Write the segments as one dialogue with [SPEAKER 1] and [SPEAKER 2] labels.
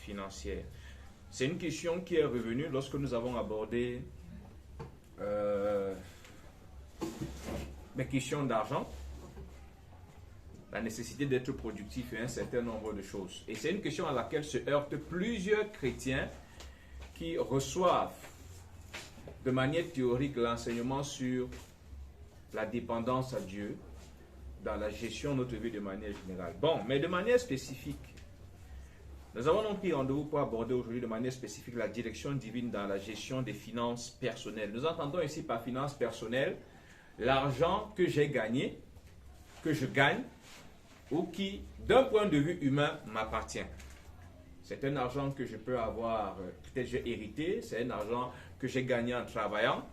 [SPEAKER 1] financière. C'est une question qui est revenue lorsque nous avons abordé les questions d'argent, la nécessité d'être productif et un certain nombre de choses. Et c'est une question à laquelle se heurtent plusieurs chrétiens qui reçoivent de manière théorique l'enseignement sur la dépendance à Dieu dans la gestion de notre vie de manière générale. Bon, mais de manière spécifique, nous avons donc pris rendez-vous pour aborder aujourd'hui de manière spécifique la direction divine dans la gestion des finances personnelles. Nous entendons ici par finances personnelles l'argent que j'ai gagné, que je gagne, ou qui, d'un point de vue humain, m'appartient. C'est un argent que je peux avoir, peut-être j'ai hérité, c'est un argent que j'ai gagné en travaillant,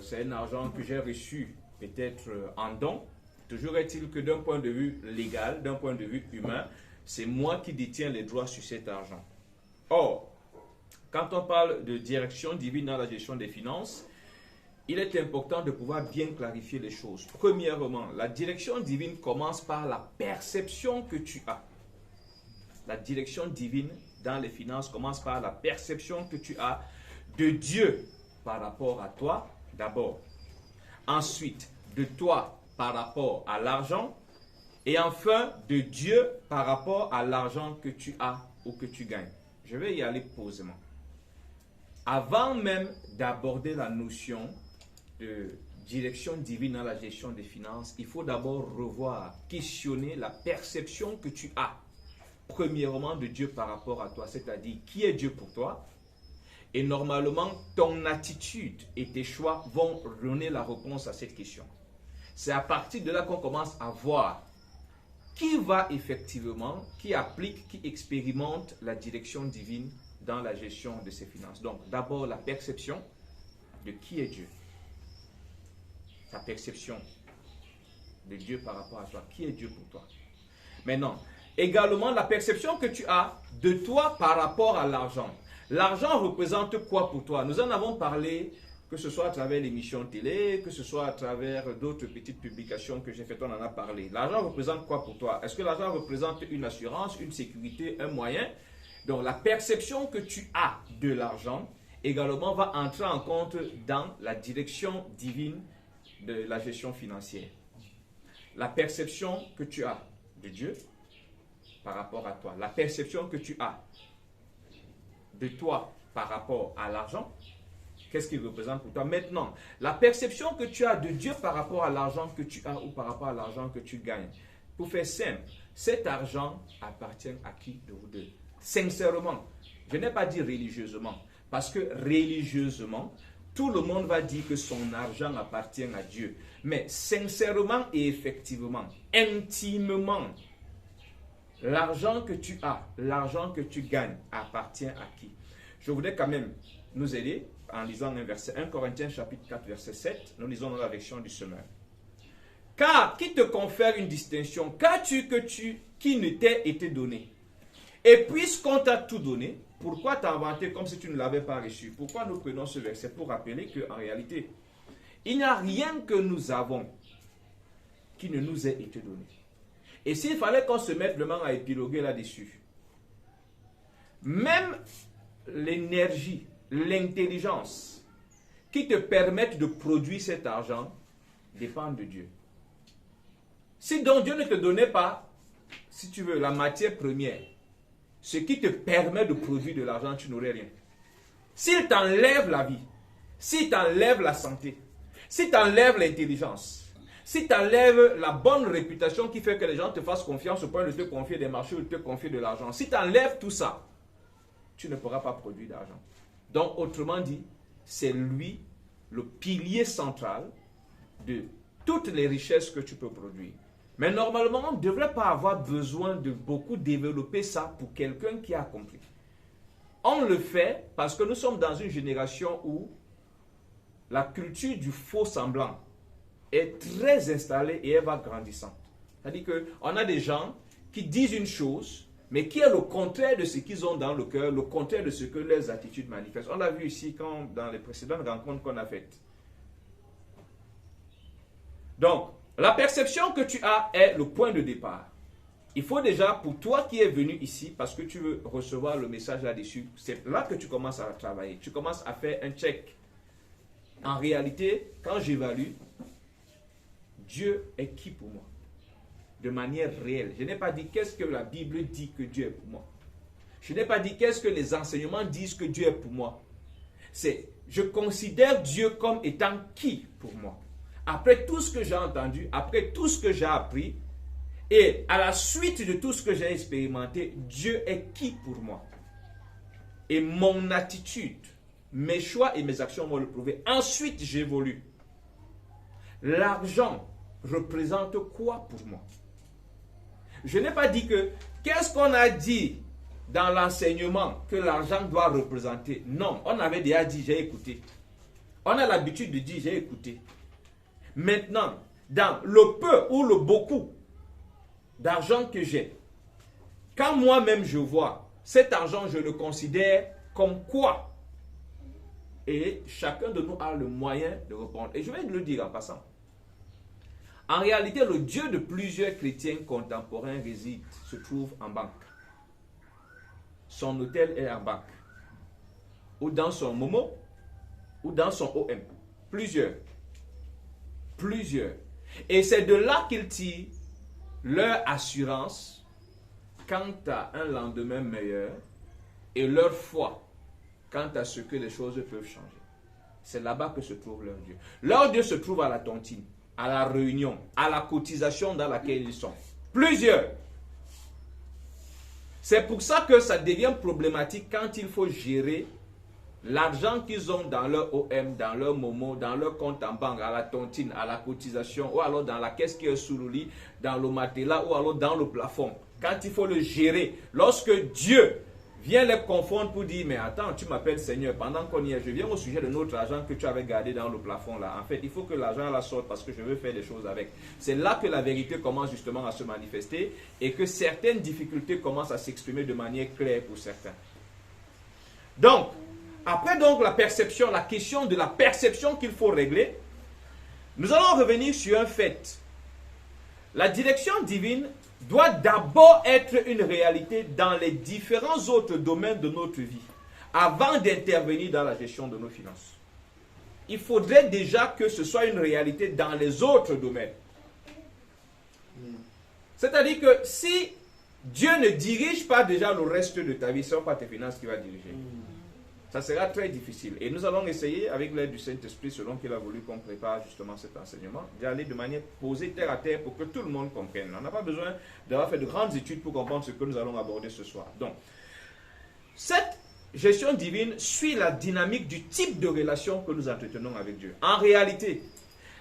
[SPEAKER 1] c'est un argent que j'ai reçu peut-être en don. Toujours est-il que d'un point de vue légal, d'un point de vue humain, c'est moi qui détiens les droits sur cet argent. Or, quand on parle de direction divine dans la gestion des finances, il est important de pouvoir bien clarifier les choses. Premièrement, la direction divine commence par la perception que tu as. La direction divine dans les finances commence par la perception que tu as de Dieu par rapport à toi d'abord. Ensuite, de toi par rapport à l'argent. Et enfin, de Dieu par rapport à l'argent que tu as ou que tu gagnes. Je vais y aller posément. Avant même d'aborder la notion de direction divine dans la gestion des finances, il faut d'abord revoir, questionner la perception que tu as, premièrement de Dieu par rapport à toi, c'est-à-dire qui est Dieu pour toi. Et normalement, ton attitude et tes choix vont donner la réponse à cette question. C'est à partir de là qu'on commence à voir qui va effectivement, qui applique, qui expérimente la direction divine dans la gestion de ses finances. Donc, d'abord, la perception de qui est Dieu. Ta perception de Dieu par rapport à toi. Qui est Dieu pour toi? Maintenant, également, la perception que tu as de toi par rapport à l'argent. L'argent représente quoi pour toi? Nous en avons parlé, que ce soit à travers l'émission télé, que ce soit à travers d'autres petites publications que j'ai faites, on en a parlé. L'argent représente quoi pour toi? Est-ce que l'argent représente une assurance, une sécurité, un moyen? Donc la perception que tu as de l'argent également va entrer en compte dans la direction divine de la gestion financière. La perception que tu as de Dieu par rapport à toi. La perception que tu as de toi par rapport à l'argent. Qu'est-ce qu'il représente pour toi? Maintenant, la perception que tu as de Dieu par rapport à l'argent que tu as ou par rapport à l'argent que tu gagnes. Pour faire simple, cet argent appartient à qui de vous deux? Sincèrement, je n'ai pas dit religieusement, parce que religieusement, tout le monde va dire que son argent appartient à Dieu. Mais sincèrement et effectivement, intimement, l'argent que tu as, l'argent que tu gagnes appartient à qui? Je voudrais quand même nous aider en lisant un verset, 1 Corinthiens chapitre 4 verset 7, nous lisons dans la version du semeur. Car qui te confère une distinction? Qu'as-tu qui ne t'ait été donné? Et puisqu'on t'a tout donné, pourquoi t'inventer comme si tu ne l'avais pas reçu? Pourquoi nous prenons ce verset? Pour rappeler qu'en réalité, il n'y a rien que nous avons qui ne nous ait été donné. Et s'il fallait qu'on se mette vraiment à épiloguer là-dessus, même l'énergie, l'intelligence qui te permettent de produire cet argent dépendent de Dieu. Si donc Dieu ne te donnait pas, si tu veux, la matière première, ce qui te permet de produire de l'argent, tu n'aurais rien. S'il t'enlève la vie, s'il t'enlève la santé, s'il t'enlève l'intelligence, s'il t'enlève la bonne réputation qui fait que les gens te fassent confiance au point de te confier des marchés ou de te confier de l'argent, si t'enlèves tout ça, tu ne pourras pas produire d'argent. Donc, autrement dit, c'est lui le pilier central de toutes les richesses que tu peux produire. Mais normalement, on ne devrait pas avoir besoin de beaucoup développer ça pour quelqu'un qui a compris. On le fait parce que nous sommes dans une génération où la culture du faux semblant est très installée et elle va grandissante. C'est-à-dire qu'on a des gens qui disent une chose, mais qui est le contraire de ce qu'ils ont dans le cœur, le contraire de ce que leurs attitudes manifestent. On l'a vu ici dans les précédentes rencontres qu'on a faites. Donc, la perception que tu as est le point de départ. il faut déjà, pour toi qui es venu ici, parce que tu veux recevoir le message là-dessus, c'est là que tu commences à travailler. Tu commences à faire un check. En réalité, quand j'évalue, Dieu est qui pour moi? De manière réelle. Je n'ai pas dit qu'est-ce que la Bible dit que Dieu est pour moi. Je n'ai pas dit qu'est-ce que les enseignements disent que Dieu est pour moi. C'est, je considère Dieu comme étant qui pour moi? Après tout ce que j'ai entendu, après tout ce que j'ai appris, et à la suite de tout ce que j'ai expérimenté, Dieu est qui pour moi? Et mon attitude, mes choix et mes actions vont le prouver. Ensuite, j'évolue. L'argent représente quoi pour moi? Je n'ai pas dit que, qu'est-ce qu'on a dit dans l'enseignement que l'argent doit représenter? Non, on avait déjà dit, j'ai écouté. On a l'habitude de dire, j'ai écouté. Maintenant, dans le peu ou le beaucoup d'argent que j'ai, quand moi-même je vois cet argent, je le considère comme quoi? Et chacun de nous a le moyen de répondre. Et je vais le dire en passant. En réalité, le Dieu de plusieurs chrétiens contemporains se trouve en banque. Son hôtel est en banque. Ou dans son Momo, ou dans son OM. Plusieurs. Et c'est de là qu'ils tirent leur assurance quant à un lendemain meilleur et leur foi quant à ce que les choses peuvent changer. C'est là-bas que se trouve leur Dieu. Leur Dieu se trouve à la tontine, à la réunion, à la cotisation dans laquelle ils sont. Plusieurs. C'est pour ça que ça devient problématique quand il faut gérer l'argent qu'ils ont dans leur OM, dans leur Momo, dans leur compte en banque, à la tontine, à la cotisation, ou alors dans la caisse qui est sous le lit, dans le matelas, ou alors dans le plafond. Quand il faut le gérer, lorsque Dieu vient les confondre pour dire, mais attends, tu m'appelles Seigneur, pendant qu'on y est, je viens au sujet de notre argent que tu avais gardé dans le plafond là. En fait, il faut que l'argent la sorte parce que je veux faire des choses avec. C'est là que la vérité commence justement à se manifester et que certaines difficultés commencent à s'exprimer de manière claire pour certains. Donc, après donc la perception, la question de la perception qu'il faut régler, nous allons revenir sur un fait. La direction divine doit d'abord être une réalité dans les différents autres domaines de notre vie, avant d'intervenir dans la gestion de nos finances. Il faudrait déjà que ce soit une réalité dans les autres domaines. C'est-à-dire que si Dieu ne dirige pas déjà le reste de ta vie, ce ne sont pas tes finances qui va diriger. Ça sera très difficile. Et nous allons essayer, avec l'aide du Saint-Esprit, selon qu'il a voulu qu'on prépare justement cet enseignement, d'aller de manière posée terre à terre pour que tout le monde comprenne. On n'a pas besoin d'avoir fait de grandes études pour comprendre ce que nous allons aborder ce soir. Donc, cette gestion divine suit la dynamique du type de relation que nous entretenons avec Dieu. En réalité,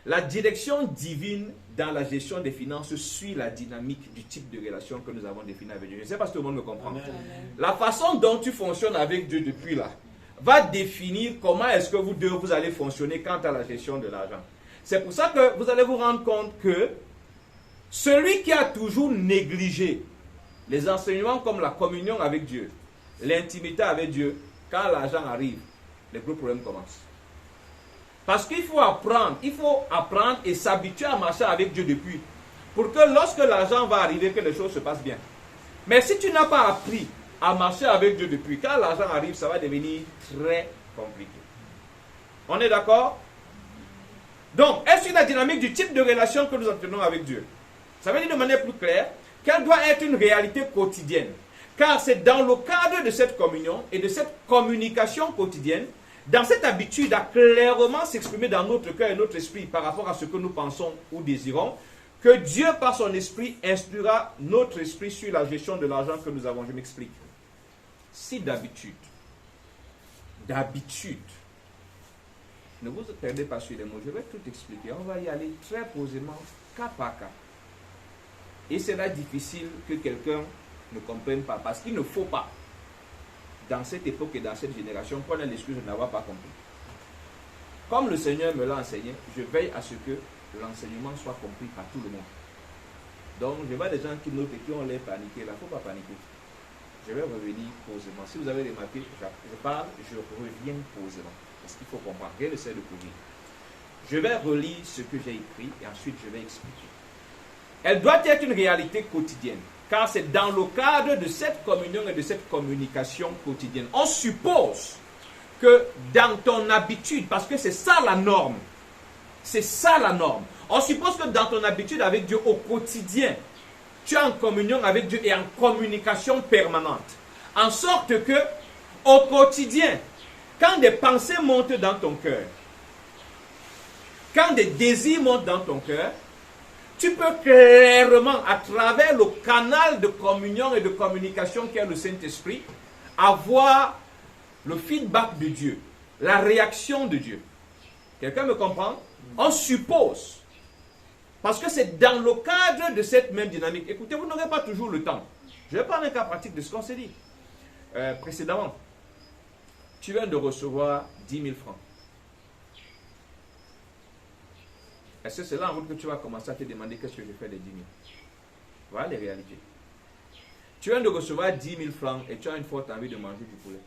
[SPEAKER 1] la direction divine dans la gestion des finances suit la dynamique du type de relation que nous avons défini avec Dieu. Je ne sais pas si tout le monde me comprend. Amen. La façon dont tu fonctionnes avec Dieu depuis là va définir comment est-ce que vous deux vous allez fonctionner quant à la gestion de l'argent. C'est pour ça que vous allez vous rendre compte que celui qui a toujours négligé les enseignements comme la communion avec Dieu, l'intimité avec Dieu, quand l'argent arrive, les gros problèmes commencent. Parce qu'il faut apprendre et s'habituer à marcher avec Dieu depuis, pour que lorsque l'argent va arriver, que les choses se passent bien. Mais si tu n'as pas appris à marcher avec Dieu depuis, quand l'argent arrive, ça va devenir très compliqué. On est d'accord? Donc, est-ce une dynamique du type de relation que nous entretenons avec Dieu? Ça veut dire de manière plus claire qu'elle doit être une réalité quotidienne. Car c'est dans le cadre de cette communion et de cette communication quotidienne, dans cette habitude à clairement s'exprimer dans notre cœur et notre esprit par rapport à ce que nous pensons ou désirons, que Dieu, par son esprit, instruira notre esprit sur la gestion de l'argent que nous avons. Je m'explique. Si d'habitude, ne vous perdez pas sur les mots, je vais tout expliquer. On va y aller très posément, cas par cas. Et c'est là difficile que quelqu'un ne comprenne pas, parce qu'il ne faut pas, dans cette époque et dans cette génération, prendre l'excuse de n'avoir pas compris. Comme le Seigneur me l'a enseigné, je veille à ce que l'enseignement soit compris par tout le monde. Donc, je vois des gens qui notent et qui ont l'air paniqués. Là, il ne faut pas paniquer. Je vais revenir posément. Si vous avez remarqué, je parle, je reviens posément. Parce qu'il faut comprendre. Rien ne sert de courir. Je vais relire ce que j'ai écrit et ensuite je vais expliquer. Elle doit être une réalité quotidienne. car c'est dans le cadre de cette communion et de cette communication quotidienne. On suppose que dans ton habitude, parce que c'est ça la norme, c'est ça la norme. On suppose que dans ton habitude avec Dieu au quotidien, tu es en communion avec Dieu et en communication permanente. En sorte que, au quotidien, quand des pensées montent dans ton cœur, quand des désirs montent dans ton cœur, tu peux clairement, à travers le canal de communion et de communication qu'est le Saint-Esprit, avoir le feedback de Dieu, la réaction de Dieu. Quelqu'un me comprend? On suppose. Parce que c'est dans le cadre de cette même dynamique. Écoutez, vous n'aurez pas toujours le temps. Je vais prendre un cas pratique de ce qu'on s'est dit précédemment. Tu viens de recevoir 10 000 francs. Est-ce que c'est là en route que tu vas commencer à te demander qu'est-ce que je fais des 10 000? Voilà les réalités. Tu viens de recevoir 10 000 francs et tu as une forte envie de manger du poulet.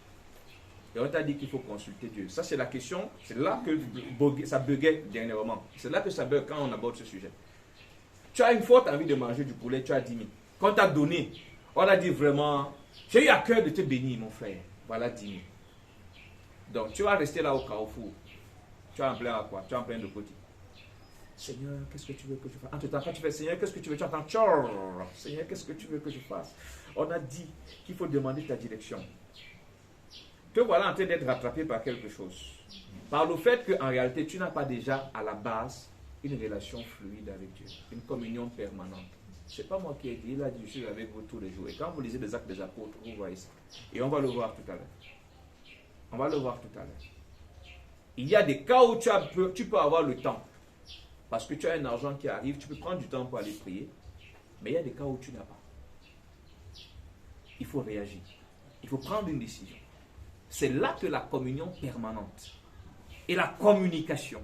[SPEAKER 1] Et on t'a dit qu'il faut consulter Dieu. Ça, c'est la question. C'est là que ça buguait dernièrement. C'est là que ça bug quand on aborde ce sujet. Tu as une forte envie de manger du poulet, tu as 10 000. Quand on t'a donné, on a dit vraiment, j'ai eu à cœur de te bénir, mon frère. Voilà 10 000. Donc, tu vas rester là au carrefour. Tu es en plein à quoi? Tu es en plein de côté. Seigneur, qu'est-ce que tu veux que je fasse? En tout temps, quand tu fais Seigneur, qu'est-ce que tu veux? Tu entends Tchor. Seigneur, qu'est-ce que tu veux que je fasse? On a dit qu'il faut demander ta direction. Te voilà en train d'être rattrapé par quelque chose. Par le fait qu'en réalité, tu n'as pas déjà à la base une relation fluide avec Dieu, une communion permanente. Ce n'est pas moi qui ai dit, il a dit, je suis avec vous tous les jours. Et quand vous lisez les Actes des Apôtres, vous voyez ça. Et on va le voir tout à l'heure. On va le voir tout à l'heure. Il y a des cas où tu peux avoir le temps. Parce que tu as un argent qui arrive, tu peux prendre du temps pour aller prier. Mais il y a des cas où tu n'as pas. Il faut réagir. Il faut prendre une décision. C'est là que la communion permanente et la communication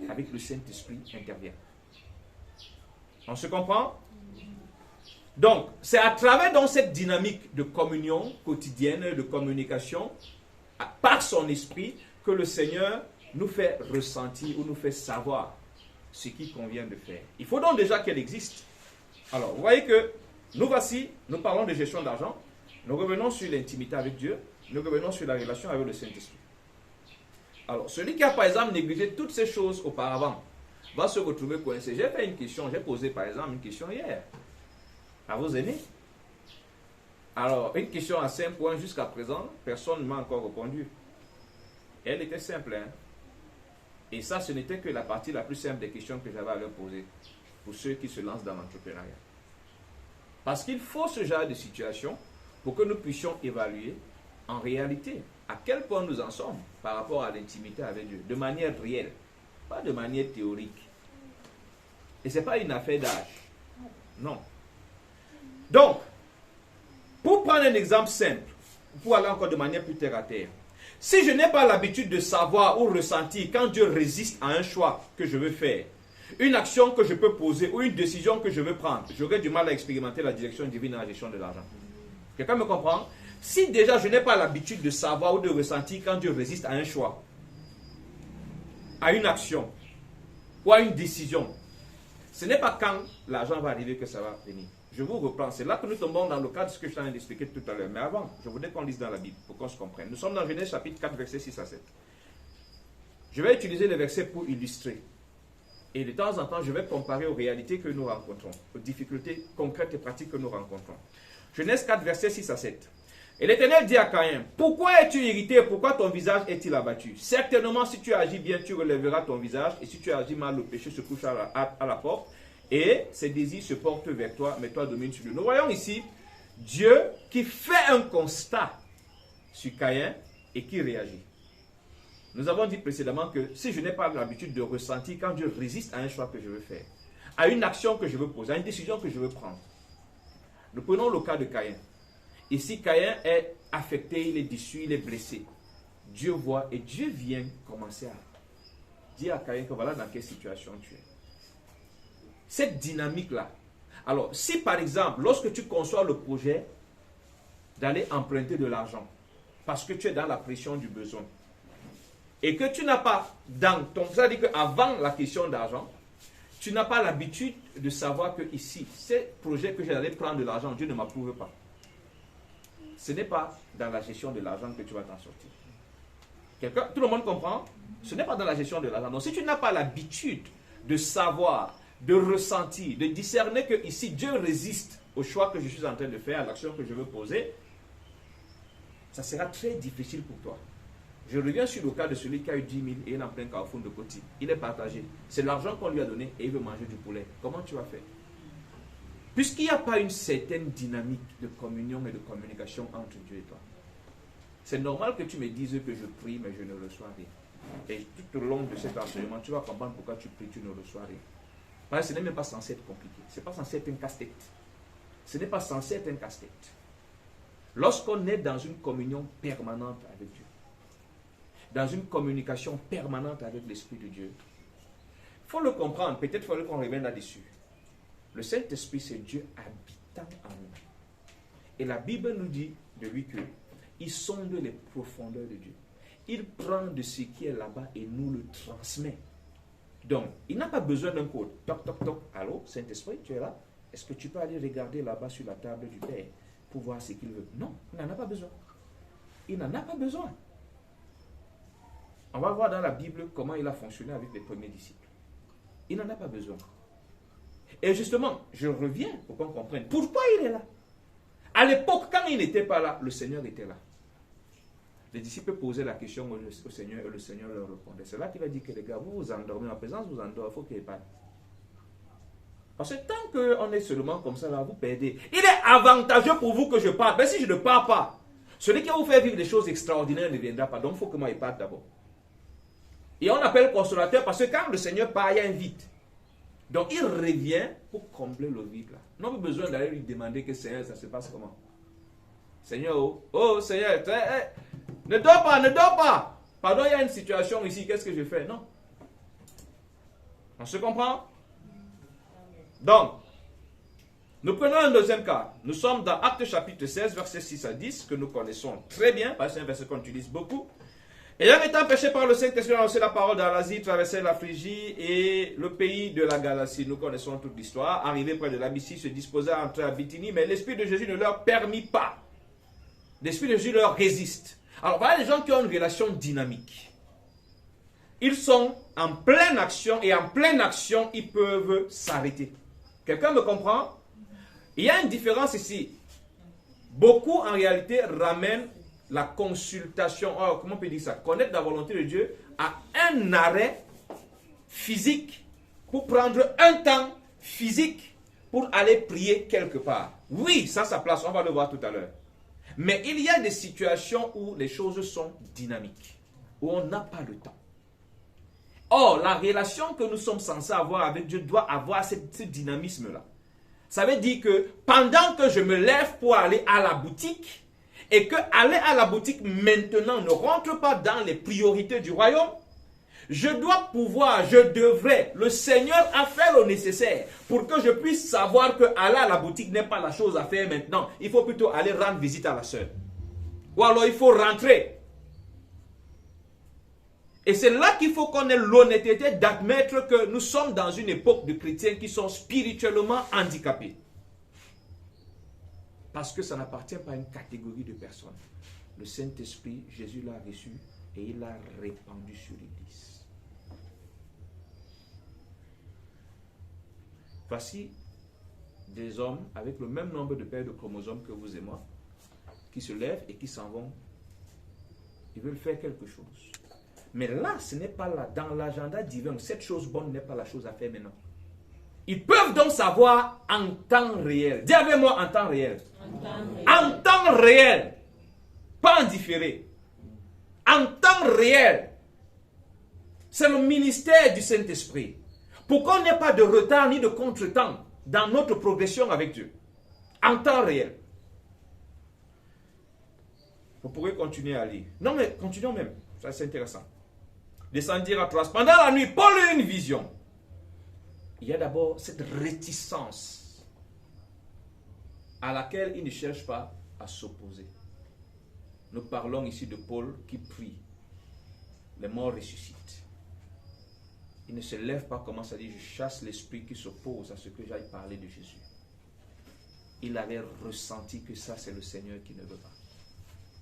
[SPEAKER 1] avec le Saint-Esprit intervient. On se comprend? Donc, c'est à travers dans cette dynamique de communion quotidienne, de communication, par son esprit, que le Seigneur nous fait ressentir ou nous fait savoir ce qu'il convient de faire. Il faut donc déjà qu'elle existe. Alors, vous voyez que nous voici, nous parlons de gestion d'argent, nous revenons sur l'intimité avec Dieu, nous revenons sur la relation avec le Saint-Esprit. Alors, celui qui a par exemple négligé toutes ces choses auparavant va se retrouver coincé. J'ai fait une question, j'ai posé par exemple une question hier à vos aînés. Alors, une question à 5 points jusqu'à présent, personne ne m'a encore répondu. Elle était simple, hein? Et ça, ce n'était que la partie la plus simple des questions que j'avais à leur poser pour ceux qui se lancent dans l'entrepreneuriat. Parce qu'il faut ce genre de situation pour que nous puissions évaluer en réalité à quel point nous en sommes par rapport à l'intimité avec Dieu, de manière réelle, pas de manière théorique. Et ce n'est pas une affaire d'âge. Non. Donc, pour prendre un exemple simple, pour aller encore de manière plus terre à terre, si je n'ai pas l'habitude de savoir ou ressentir quand Dieu résiste à un choix que je veux faire, une action que je peux poser ou une décision que je veux prendre, j'aurai du mal à expérimenter la direction divine dans la gestion de l'argent. Quelqu'un me comprend? Si déjà je n'ai pas l'habitude de savoir ou de ressentir quand Dieu résiste à un choix, à une action ou à une décision, ce n'est pas quand l'argent va arriver que ça va venir. Je vous reprends. C'est là que nous tombons dans le cadre de ce que je t'ai expliqué tout à l'heure. Mais avant, je voudrais qu'on lise dans la Bible pour qu'on se comprenne. Nous sommes dans Genèse chapitre 4, versets 6 à 7. Je vais utiliser les versets pour illustrer. Et de temps en temps, je vais comparer aux réalités que nous rencontrons, aux difficultés concrètes et pratiques que nous rencontrons. Genèse 4, versets 6 à 7. Et l'Éternel dit à Caïn, pourquoi es-tu irrité? Pourquoi ton visage est-il abattu? Certainement, si tu agis bien, tu relèveras ton visage. Et si tu agis mal, le péché se couche à la porte. Et ses désirs se portent vers toi, mais toi domines sur lui. Nous voyons ici Dieu qui fait un constat sur Caïn et qui réagit. Nous avons dit précédemment que si je n'ai pas l'habitude de ressentir quand Dieu résiste à un choix que je veux faire, à une action que je veux poser, à une décision que je veux prendre. Nous prenons le cas de Caïn. Ici, Caïn est affecté, il est déçu, il est blessé. Dieu voit et Dieu vient commencer à dire à Caïn que voilà dans quelle situation tu es. Cette dynamique-là. Alors, si par exemple, lorsque tu conçois le projet d'aller emprunter de l'argent, parce que tu es dans la pression du besoin, et que tu n'as pas dans ton... C'est-à-dire qu'avant la question d'argent, tu n'as pas l'habitude de savoir que ici, ces projets que j'allais prendre de l'argent, Dieu ne m'approuve pas. Ce n'est pas dans la gestion de l'argent que tu vas t'en sortir. Tout le monde comprend? Ce n'est pas dans la gestion de l'argent. Donc si tu n'as pas l'habitude de savoir, de ressentir, de discerner que ici Dieu résiste au choix que je suis en train de faire, à l'action que je veux poser, ça sera très difficile pour toi. Je reviens sur le cas de celui qui a eu 10 000 et il est en plein carrefour de Coty. Il est partagé. C'est l'argent qu'on lui a donné et il veut manger du poulet. Comment tu vas faire? Puisqu'il n'y a pas une certaine dynamique de communion et de communication entre Dieu et toi. C'est normal que tu me dises que je prie mais je ne reçois rien. Et tout au long de cet enseignement, tu vas comprendre pourquoi tu pries, tu ne reçois rien. Parce que ce n'est même pas censé être compliqué. Ce n'est pas censé être un casse-tête. Ce n'est pas censé être un casse-tête. Lorsqu'on est dans une communion permanente avec Dieu, dans une communication permanente avec l'Esprit de Dieu, il faut le comprendre. Peut-être qu'il faudrait qu'on revienne là-dessus. Le Saint-Esprit, c'est Dieu habitant en nous. Et la Bible nous dit de lui que il sonde les profondeurs de Dieu. Il prend de ce qui est là-bas et nous le transmet. Donc, il n'a pas besoin d'un code. Toc, toc, toc. Allô, Saint-Esprit, tu es là? Est-ce que tu peux aller regarder là-bas sur la table du Père pour voir ce qu'il veut? Non, il n'en a pas besoin. Il n'en a pas besoin. On va voir dans la Bible comment il a fonctionné avec les premiers disciples. Il n'en a pas besoin. Et justement, je reviens pour qu'on comprenne pourquoi il est là. À l'époque, quand il n'était pas là, le Seigneur était là. Les disciples posaient la question au Seigneur et le Seigneur leur répondait. C'est là qu'il a dit que les gars, vous vous endormez en présence, vous endormez, il faut qu'il n'y ait pas. Parce que tant qu'on est seulement comme ça, là, vous perdez. Il est avantageux pour vous que je parte. Mais si je ne pars pas, celui qui va vous faire vivre des choses extraordinaires ne viendra pas. Donc il faut que moi il parte d'abord. Et on appelle consolateur parce que quand le Seigneur part, il y a un vide. Donc il revient pour combler le vide là. On n'a pas besoin d'aller lui demander que Seigneur, ça se passe comment. Seigneur, oh Seigneur, ne dors pas, ne dors pas. Pardon, il y a une situation ici, qu'est-ce que je fais? Non. On se comprend? Donc, nous prenons un deuxième cas. Nous sommes dans Actes chapitre 16, versets 6 à 10, que nous connaissons très bien, parce que c'est un verset qu'on utilise beaucoup. Ayant été empêché par le Saint-Esprit d'annoncer la parole dans l'Asie, traverser la Phrygie et le pays de la Galatie. Nous connaissons toute l'histoire. Arrivé près de la Mysie, se disposaient à entrer à Bithynie, mais l'Esprit de Jésus ne leur permit pas. L'Esprit de Jésus leur résiste. Alors, voilà les gens qui ont une relation dynamique. Ils sont en pleine action et en pleine action, ils peuvent s'arrêter. Quelqu'un me comprend? Il y a une différence ici. Beaucoup, en réalité, ramènent la consultation, comment on peut dire ça? Connaître la volonté de Dieu à un arrêt physique pour prendre un temps physique pour aller prier quelque part. Oui, ça a sa place, on va le voir tout à l'heure. Mais il y a des situations où les choses sont dynamiques, où on n'a pas le temps. Or, la relation que nous sommes censés avoir avec Dieu doit avoir ce dynamisme-là. Ça veut dire que pendant que je me lève pour aller à la boutique, et que aller à la boutique maintenant ne rentre pas dans les priorités du royaume, je dois pouvoir, je devrais, le Seigneur a fait le nécessaire pour que je puisse savoir que aller à la boutique n'est pas la chose à faire maintenant. Il faut plutôt aller rendre visite à la sœur. Ou alors il faut rentrer. Et c'est là qu'il faut qu'on ait l'honnêteté d'admettre que nous sommes dans une époque de chrétiens qui sont spirituellement handicapés. Parce que ça n'appartient pas à une catégorie de personnes. Le Saint-Esprit, Jésus l'a reçu et il l'a répandu sur l'Église. Voici des hommes avec le même nombre de paires de chromosomes que vous et moi, qui se lèvent et qui s'en vont. Ils veulent faire quelque chose. Mais là, ce n'est pas là. Dans l'agenda divin, cette chose bonne n'est pas la chose à faire maintenant. Ils peuvent donc savoir en temps réel. Dis avec moi en temps réel. En temps réel. Pas en différé. En temps réel. C'est le ministère du Saint-Esprit. Pour qu'on n'ait pas de retard ni de contretemps dans notre progression avec Dieu. En temps réel. Vous pourrez continuer à lire. Non mais continuons même. Ça c'est intéressant. Descendir à Troas. Pendant la nuit, Paul a eu une vision. Il y a d'abord cette réticence à laquelle il ne cherche pas à s'opposer. Nous parlons ici de Paul qui prie. Les morts ressuscitent. il ne se lève pas, commence à dire, je chasse l'esprit qui s'oppose à ce que j'aille parler de Jésus. Il avait ressenti que ça, c'est le Seigneur qui ne veut pas.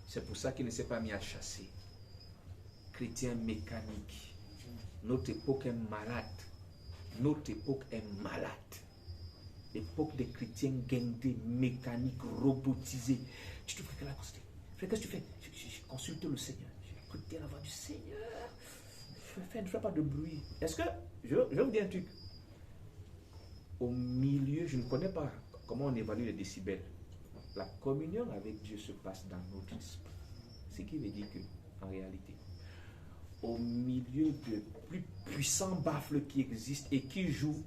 [SPEAKER 1] C'est pour ça qu'il ne s'est pas mis à chasser. Chrétien mécanique. Notre époque est malade. Notre époque est malade. L'époque des chrétiens guindés, mécaniques, robotisés. Tu te fais que la consulter. Qu'est-ce que tu fais? Je consulte le Seigneur. J'ai écouté la voix du Seigneur. Je ne fais pas de bruit. Est-ce que, je vais vous dire un truc. Au milieu, je ne connais pas comment on évalue les décibels. La communion avec Dieu se passe dans notre esprit. Ce qui veut dire que, en réalité, au milieu de plus puissants baffles qui existent et qui jouent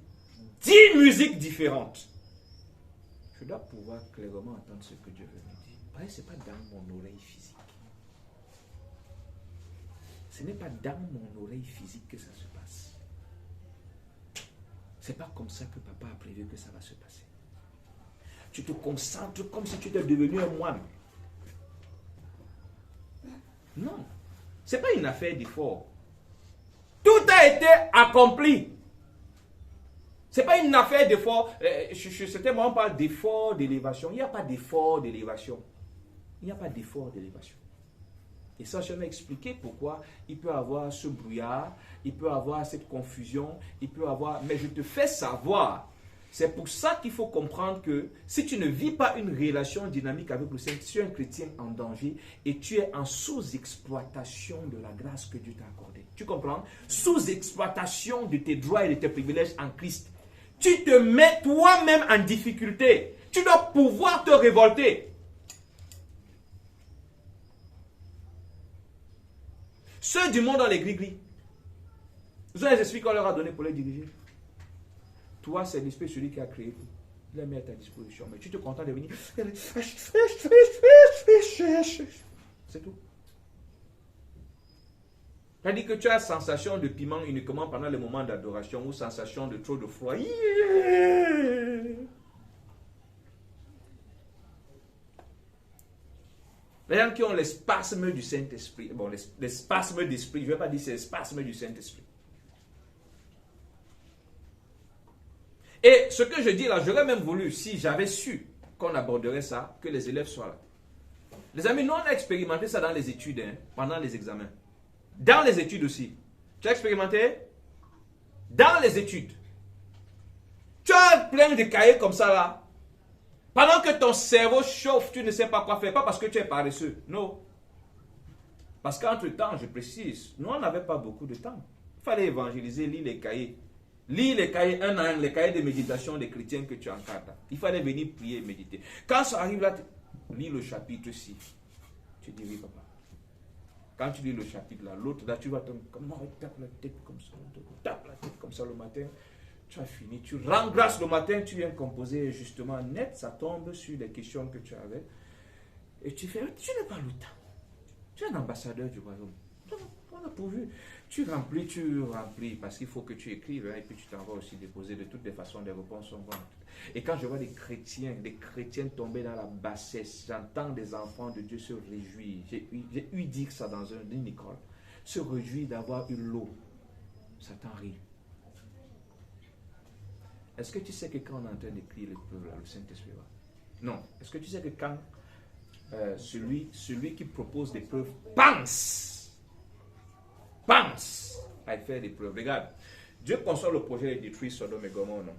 [SPEAKER 1] 10 musiques différentes, je dois pouvoir clairement entendre ce que Dieu veut me dire. Parce que ce n'est pas dans mon oreille physique. Ce n'est pas dans mon oreille physique que ça se passe. Ce n'est pas comme ça que papa a prévu que ça va se passer. Tu te concentres comme si tu étais devenu un moine. Non. Ce n'est pas une affaire d'effort. Tout a été accompli. Ce n'est pas une affaire d'effort. C'était moi, on parle d'effort d'élévation. Il n'y a pas d'effort d'élévation. Il n'y a pas d'effort d'élévation. Et ça, je vais m'expliquer pourquoi il peut avoir ce brouillard, il peut avoir cette confusion, il peut avoir... Mais je te fais savoir. C'est pour ça qu'il faut comprendre que si tu ne vis pas une relation dynamique avec le Seigneur, tu es un chrétien en danger et tu es en sous-exploitation de la grâce que Dieu t'a accordée. Tu comprends? Sous-exploitation de tes droits et de tes privilèges en Christ. Tu te mets toi-même en difficulté. Tu dois pouvoir te révolter. Ceux du monde ont les gris-gris. Vous avez les esprits qu'on leur a donné pour les diriger. Toi, c'est l'esprit celui qui a créé tout. Il l'a mis à ta disposition. Mais tu te contentes de venir. C'est tout. C'est-à-dire que tu as sensation de piment uniquement pendant les moments d'adoration ou sensation de trop de froid. Les gens qui ont les spasmes du Saint-Esprit. Bon, les spasmes d'esprit, je ne vais pas dire c'est les spasmes du Saint-Esprit. Et ce que je dis là, j'aurais même voulu, si j'avais su qu'on aborderait ça, que les élèves soient là. Les amis, nous on a expérimenté ça dans les études, pendant les examens. Dans les études aussi. Tu as expérimenté? Dans les études. Tu as plein de cahiers comme ça là. Pendant que ton cerveau chauffe, tu ne sais pas quoi faire. Pas parce que tu es paresseux. Non. Parce qu'entre-temps, je précise, nous on n'avait pas beaucoup de temps. Il fallait évangéliser, lire les cahiers. Lire les cahiers un à un, les cahiers de méditation des chrétiens que tu encadres. Il fallait venir prier et méditer. Quand ça arrive là, lis le chapitre 6. Tu dis oui papa. Quand tu lis le chapitre là, l'autre là, tu vas te... Comment tape la tête comme ça, tape la tête comme ça le matin. Tu as fini, tu rends grâce le matin, tu viens composer justement net, ça tombe sur les questions que tu avais. Et tu fais, tu n'as pas le temps. Tu es un ambassadeur du royaume. On a pourvu. Tu remplis, parce qu'il faut que tu écrives, et puis tu t'en vas aussi déposer. De toutes les façons, des réponses sont bonnes. Et quand je vois des chrétiens tomber dans la bassesse, j'entends des enfants de Dieu se réjouir. J'ai eu dire ça dans une école. Se réjouir d'avoir eu l'eau. Satan rit. Est-ce que tu sais que quand on est en train d'écrire l'épreuve, le Saint-Esprit va? Non. Est-ce que tu sais que quand celui qui propose l'épreuve pense à faire l'épreuve. Regarde, Dieu conçoit le projet de détruire Sodome et Gomorrhe, non?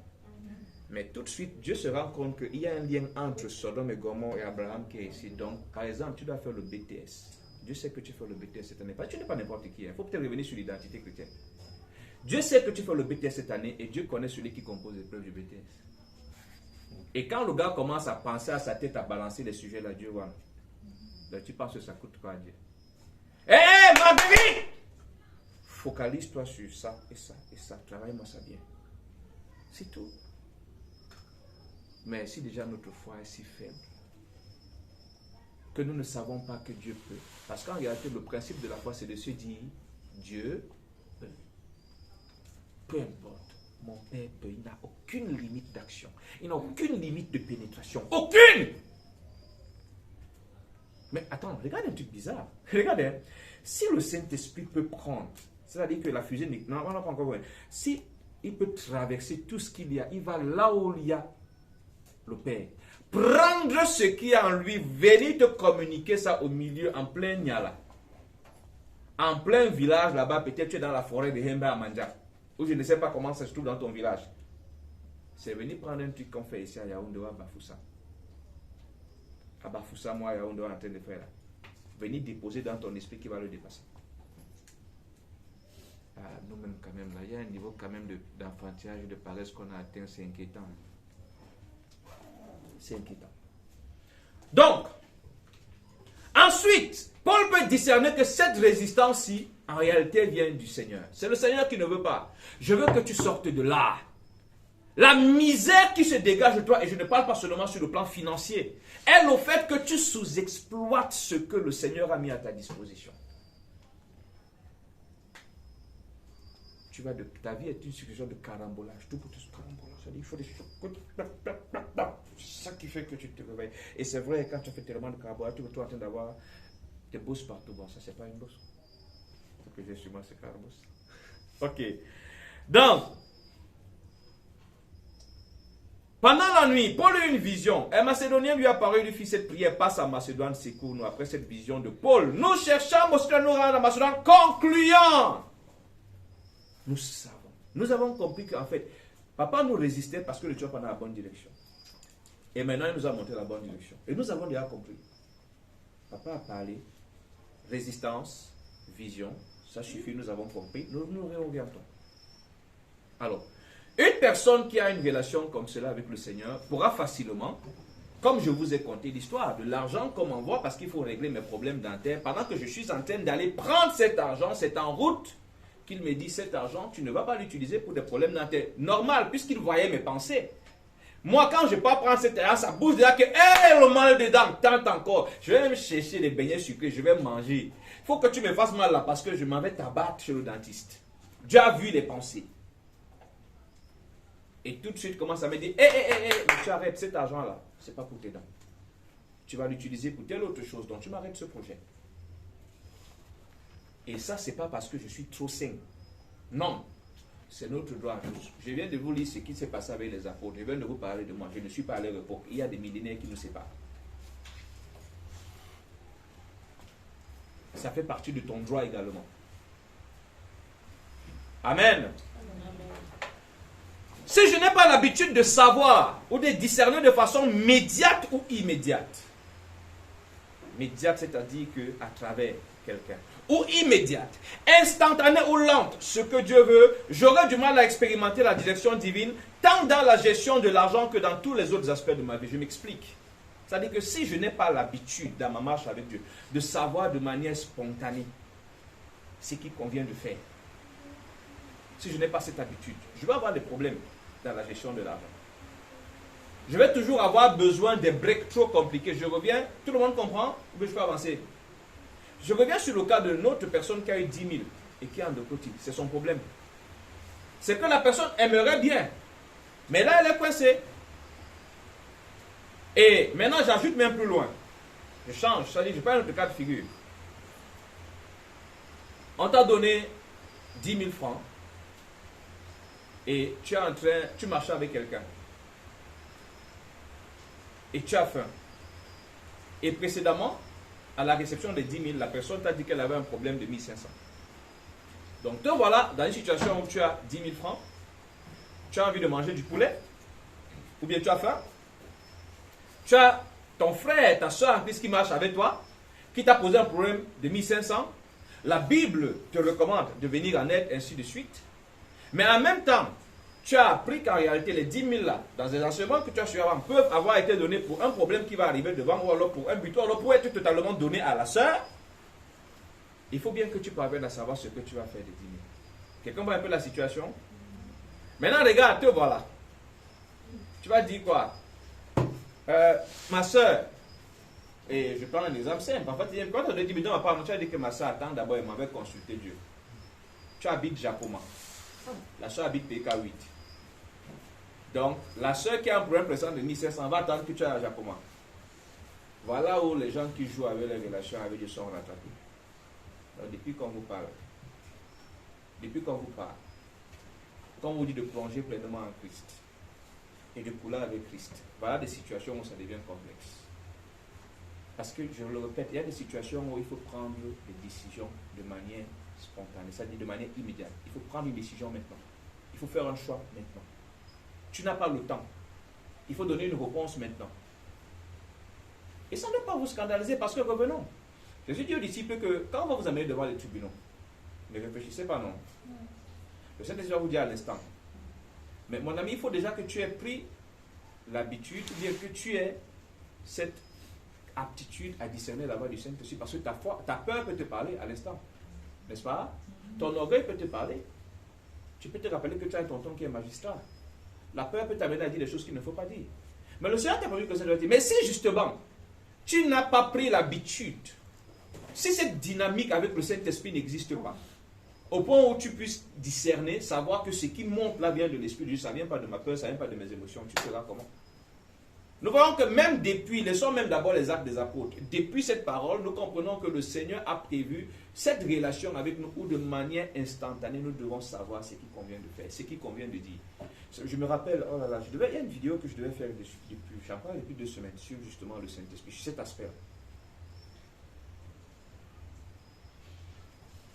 [SPEAKER 1] Mais tout de suite, Dieu se rend compte qu'il y a un lien entre Sodome et Gomorrhe et Abraham qui est ici. Donc, par exemple, tu dois faire le BTS. Dieu sait que tu fais le BTS cette année. Parce que tu n'es pas n'importe qui. Il faut peut-être revenir sur l'identité chrétienne. Dieu sait que tu fais le BTS cette année et Dieu connaît celui qui compose l'épreuve du BTS. Et quand le gars commence à penser à sa tête, à balancer les sujets là, Dieu voit. Là, tu penses que ça coûte quoi à Dieu? Hé, Marguerite! Focalise-toi sur ça et ça et ça. Travaille-moi ça bien. C'est tout. Mais si déjà notre foi est si faible, que nous ne savons pas que Dieu peut. Parce qu'en réalité, le principe de la foi, c'est de se dire, Dieu peut. Peu importe, mon Père peut. Il n'a aucune limite d'action. Il n'a aucune limite de pénétration. Aucune! Mais attends, regarde un truc bizarre. Regardez, si le Saint-Esprit peut prendre C'est-à-dire que la fusée, non, on n'a pas encore vu. Si il peut traverser tout ce qu'il y a, il va là où il y a le Père. Prendre ce qui est en lui, venir te communiquer ça au milieu, en plein Niala. En plein village là-bas, peut-être tu es dans la forêt de Hemba à Manja. Ou je ne sais pas comment ça se trouve dans ton village. C'est venir prendre un truc qu'on fait ici à Yaoundé ou à Bafoussa. À Bafoussa, moi, à Yaoundé, on est en train de faire là. Venir déposer dans ton esprit qui va le dépasser. Nous-mêmes, quand même, là, il y a un niveau quand même d'enfantillage, de paresse qu'on a atteint, c'est inquiétant. C'est inquiétant. Donc, ensuite, Paul peut discerner que cette résistance-ci, en réalité, vient du Seigneur. C'est le Seigneur qui ne veut pas. Je veux que tu sortes de là. La misère qui se dégage de toi, et je ne parle pas seulement sur le plan financier, est le fait que tu sous-exploites ce que le Seigneur a mis à ta disposition. Ta vie est une succession de carambolage. Tout pour te carambolage. Il faut des choses. C'est ça qui fait que tu te réveilles. Et c'est vrai, quand tu fais tellement de carambolage, tu es en train d'avoir des bosses partout. Bon, ça, c'est pas une bosse. Ce que j'ai sur moi, c'est carambosse. Ok. Donc, pendant la nuit, Paul a eu une vision. Un Macédonien lui a apparu, lui fit cette prière, passe à Macédoine, secours-nous. Après cette vision de Paul, nous cherchons à nous rendre à Macédoine, concluant. Nous savons. Nous avons compris qu'en fait, papa nous résistait parce que le Dieu pas dans la bonne direction. Et maintenant, il nous a montré la bonne direction. Et nous avons déjà compris. Papa a parlé, résistance, vision, ça suffit, nous avons compris. Nous nous réorientons. Alors, une personne qui a une relation comme cela avec le Seigneur pourra facilement, comme je vous ai conté l'histoire, de l'argent qu'on m'envoie parce qu'il faut régler mes problèmes dentaires. Pendant que je suis en train d'aller prendre cet argent, c'est en route qu'il me dit, cet argent, tu ne vas pas l'utiliser pour des problèmes dentaires. Normal, puisqu'il voyait mes pensées. Moi, quand je ne pas prendre cet argent, ça bouge déjà que, le mal dedans, tant encore. Je vais même chercher des beignets sucrés, je vais manger. Il faut que tu me fasses mal là parce que je m'en vais t'abattre chez le dentiste. Dieu a vu les pensées. Et tout de suite commence à me dire, tu arrêtes cet argent-là, ce n'est pas pour tes dents. Tu vas l'utiliser pour telle autre chose, donc tu m'arrêtes ce projet. Et ça, ce n'est pas parce que je suis trop sain. Non, c'est notre droit à tous. Je viens de vous lire ce qui s'est passé avec les apôtres. Je viens de vous parler de moi. Je ne suis pas à leur époque. Il y a des millénaires qui nous séparent. Ça fait partie de ton droit également. Amen. Si je n'ai pas l'habitude de savoir ou de discerner de façon médiate ou immédiate, médiate, c'est-à-dire qu'à travers quelqu'un, ou immédiate, instantanée ou lente, ce que Dieu veut, j'aurai du mal à expérimenter la direction divine, tant dans la gestion de l'argent que dans tous les autres aspects de ma vie. Je m'explique. C'est-à-dire que si je n'ai pas l'habitude, dans ma marche avec Dieu, de savoir de manière spontanée ce qu'il convient de faire, si je n'ai pas cette habitude, je vais avoir des problèmes dans la gestion de l'argent. Je vais toujours avoir besoin des breaks trop compliqués. Je reviens, tout le monde comprend, ou je peux avancer. Je reviens sur le cas de notre personne qui a eu 10 000 et qui est en côté. C'est son problème. C'est que la personne aimerait bien, mais là elle est coincée. Et maintenant j'ajoute même plus loin. Je change, c'est-à-dire je prends un autre cas de figure. On t'a donné 10 000 francs et tu marches avec quelqu'un. Et tu as faim. Et précédemment, à la réception des 10 000, la personne t'a dit qu'elle avait un problème de 1500. Donc te voilà dans une situation où tu as 10 000 francs, tu as envie de manger du poulet, ou bien tu as faim, tu as ton frère, ta soeur en Christ qui marche avec toi, qui t'a posé un problème de 1500, la Bible te recommande de venir en aide, ainsi de suite. Mais en même temps, tu as appris qu'en réalité, les 10 000 là, dans les enseignements que tu as su avant, peuvent avoir été donnés pour un problème qui va arriver devant, ou alors pour un but, ou alors pour être totalement donné à la sœur. Il faut bien que tu parviennes à savoir ce que tu vas faire des 10 000. Quelqu'un voit un peu la situation? Maintenant, regarde, te voilà. Tu vas dire quoi? Ma soeur, et je prends un exemple simple. En fait, quand on a dit, mais non, tu as dit que ma soeur attend d'abord, elle m'avait consulté Dieu. Tu habites Jacoma. La soeur habite PK8. Donc, la soeur qui a un problème présent de 1500 va attendre que tu aies à Jacoma. Voilà où les gens qui jouent avec les relations avec Dieu sont rattrapés. Donc, depuis qu'on vous parle, depuis quand vous parlez, quand on vous dit de plonger pleinement en Christ et de couler avec Christ, voilà des situations où ça devient complexe. Parce que, je le répète, il y a des situations où il faut prendre des décisions de manière spontanée, c'est-à-dire de manière immédiate. Il faut prendre une décision maintenant. Il faut faire un choix maintenant. Tu n'as pas le temps. Il faut donner une réponse maintenant. Et ça ne doit pas vous scandaliser parce que revenons. Jésus dit aux disciples que quand on va vous amener devant les tribunaux, ne réfléchissez pas non. Le Saint-Esprit va vous dire à l'instant. Mais mon ami, il faut déjà que tu aies pris l'habitude, ou bien que tu aies cette aptitude à discerner la voix du Saint-Esprit, parce que ta peur peut te parler à l'instant, n'est-ce pas? Ton orgueil peut te parler. Tu peux te rappeler que tu as un tonton qui est magistrat. La peur peut t'amener à dire des choses qu'il ne faut pas dire. Mais le Seigneur t'a prévu que ça doit dire. Mais si justement, tu n'as pas pris l'habitude, si cette dynamique avec le Saint-Esprit n'existe pas, au point où tu puisses discerner, savoir que ce qui monte là vient de l'Esprit de Dieu, ça ne vient pas de ma peur, ça ne vient pas de mes émotions, tu feras comment? Nous voyons que même depuis, laissons même d'abord les actes des apôtres, depuis cette parole, nous comprenons que le Seigneur a prévu cette relation avec nous où de manière instantanée, nous devons savoir ce qu'il convient de faire, ce qu'il convient de dire. Je me rappelle, oh là là, il y a une vidéo que je devais faire depuis 2 semaines sur justement le Saint-Esprit, sur cet aspect-là.